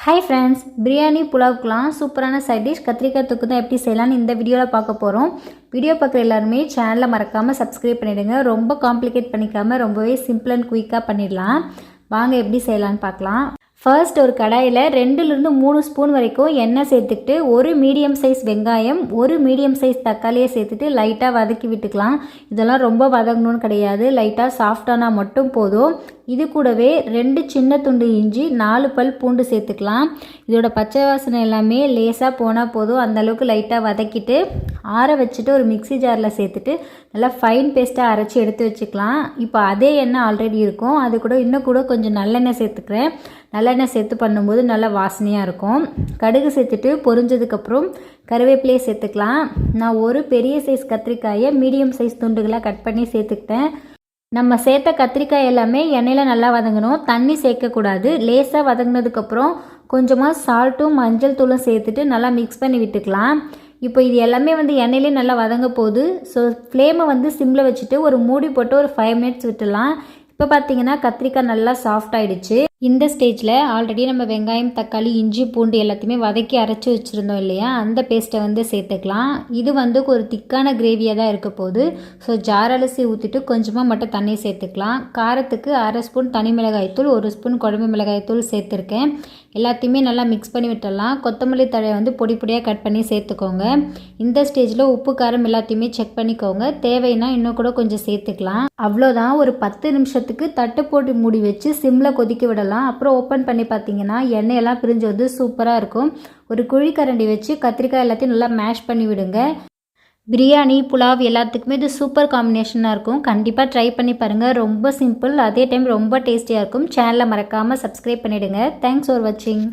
Hi friends, biryani புலாவுக்குலாம் சூப்பரான side dish கத்திரிக்காய் தொக்கு தான் எப்படி செய்யலான்னு இந்த வீடியோவில் பார்க்க போகிறோம். வீடியோ பார்க்குற எல்லாருமே சேனலை மறக்காமல் சப்ஸ்கிரைப் பண்ணிவிடுங்க. ரொம்ப காம்ப்ளிகேட் பண்ணிக்காமல் ரொம்பவே சிம்பிள் அண்ட் குயிக்காக பண்ணிடலாம். வாங்க எப்படி செய்யலான்னு பார்க்கலாம். ஃபர்ஸ்ட் ஒரு கடாயில் 2-3 ஸ்பூன் வரைக்கும் எண்ணெய் சேர்த்துக்கிட்டு ஒரு மீடியம் சைஸ் வெங்காயம், ஒரு மீடியம் சைஸ் தக்காளியை சேர்த்துட்டு லைட்டாக வதக்கி விட்டுக்கலாம். இதெல்லாம் ரொம்ப வதங்கணும்னு கிடையாது, லைட்டாக சாஃப்டானா மட்டும் போதும். இது கூடவே 2 சின்ன துண்டு இஞ்சி, 4 பல் பூண்டு சேர்த்துக்கலாம். இதோட பச்சை வாசனை எல்லாமே லேசாக போனால் போதும். அந்தளவுக்கு லைட்டாக வதக்கிட்டு ஆற வச்சுட்டு ஒரு மிக்சி ஜாரில் சேர்த்துட்டு நல்லா ஃபைன் பேஸ்ட்டாக அரைச்சி எடுத்து வச்சுக்கலாம். இப்போ அதே எண்ணெய் ஆல்ரெடி இருக்கும், அது கூட இன்னும் கூட கொஞ்சம் நல்லெண்ணெய் சேர்த்துக்கிறேன். நல்லெண்ணெய் சேர்த்து பண்ணும்போது நல்லா வாசனையாக இருக்கும். கடுகு சேர்த்துட்டு பொரிஞ்சதுக்கப்புறம் கருவேப்பிலையை சேர்த்துக்கலாம். நான் ஒரு பெரிய சைஸ் கத்திரிக்காயை மீடியம் சைஸ் துண்டுகளாக கட் பண்ணி சேர்த்துக்கிட்டேன். நம்ம சேர்த்த கத்திரிக்காய் எல்லாமே எண்ணெயில் நல்லா வதங்கணும், தண்ணி சேர்க்கக்கூடாது. லேசாக வதங்கினதுக்கப்புறம் கொஞ்சமாக சால்ட்டும் மஞ்சள் தூளும் சேர்த்துட்டு நல்லா மிக்ஸ் பண்ணி விட்டுக்கலாம். இப்போ இது எல்லாமே எண்ணெயிலே நல்லா வதங்க போகுது. ஸோ ஃப்ளேமை சிம்மில் வச்சுட்டு ஒரு மூடி போட்டு ஒரு 5 மினிட்ஸ் விட்டுடலாம். இப்போ பார்த்தீங்கன்னா கத்திரிக்காய் நல்லா சாஃப்ட் ஆகிடுச்சு. இந்த ஸ்டேஜில் ஆல்ரெடி நம்ம வெங்காயம், தக்காளி, இஞ்சி, பூண்டு எல்லாத்தையுமே வதக்கி அரைச்சி வச்சுருந்தோம் இல்லையா, அந்த பேஸ்ட்டை சேர்த்துக்கலாம். இது ஒரு திக்கான கிரேவியாக தான் இருக்க போகுது. ஸோ ஜார் அலசி ஊற்றிட்டு கொஞ்சமாக மட்டும் தண்ணி சேர்த்துக்கலாம். காரத்துக்கு 1/2 ஸ்பூன் தனி மிளகாய்த்தூள், 1 ஸ்பூன் குழம்பு மிளகாய்த்தூள் சேர்த்துருக்கேன். எல்லாத்தையுமே நல்லா மிக்ஸ் பண்ணி விட்டுடலாம். கொத்தமல்லி தழையை பொடி பொடியாக கட் பண்ணி சேர்த்துக்கோங்க. இந்த ஸ்டேஜில் உப்பு காரம் எல்லாத்தையுமே செக் பண்ணிக்கோங்க. தேவைன்னா இன்னும் கூட கொஞ்சம் சேர்த்துக்கலாம். அவ்வளோதான். ஒரு 10 நிமிஷத்துக்கு தட்டு போட்டு மூடி வச்சு சிம்மில் கொதிக்க விடலாம். அப்புறம் ஓப்பன் பண்ணி பார்த்தீங்கன்னா எண்ணெயெல்லாம் பிரிஞ்சு சூப்பராக இருக்கும். ஒரு குழிக்கரண்டி வச்சு கத்திரிக்காய் எல்லாத்தையும் நல்லா மேஷ் பண்ணி விடுங்க. பிரியாணி, புலாவ் எல்லாத்துக்குமே இது சூப்பர் காம்பினேஷனாக இருக்கும். கண்டிப்பாக ட்ரை பண்ணி பாருங்கள். ரொம்ப சிம்பிள், அதே டைம் ரொம்ப டேஸ்டியாக இருக்கும். சேனலை மறக்காமல் சப்ஸ்கிரைப் பண்ணிவிடுங்க. தேங்க்ஸ் ஃபார் வாட்சிங்.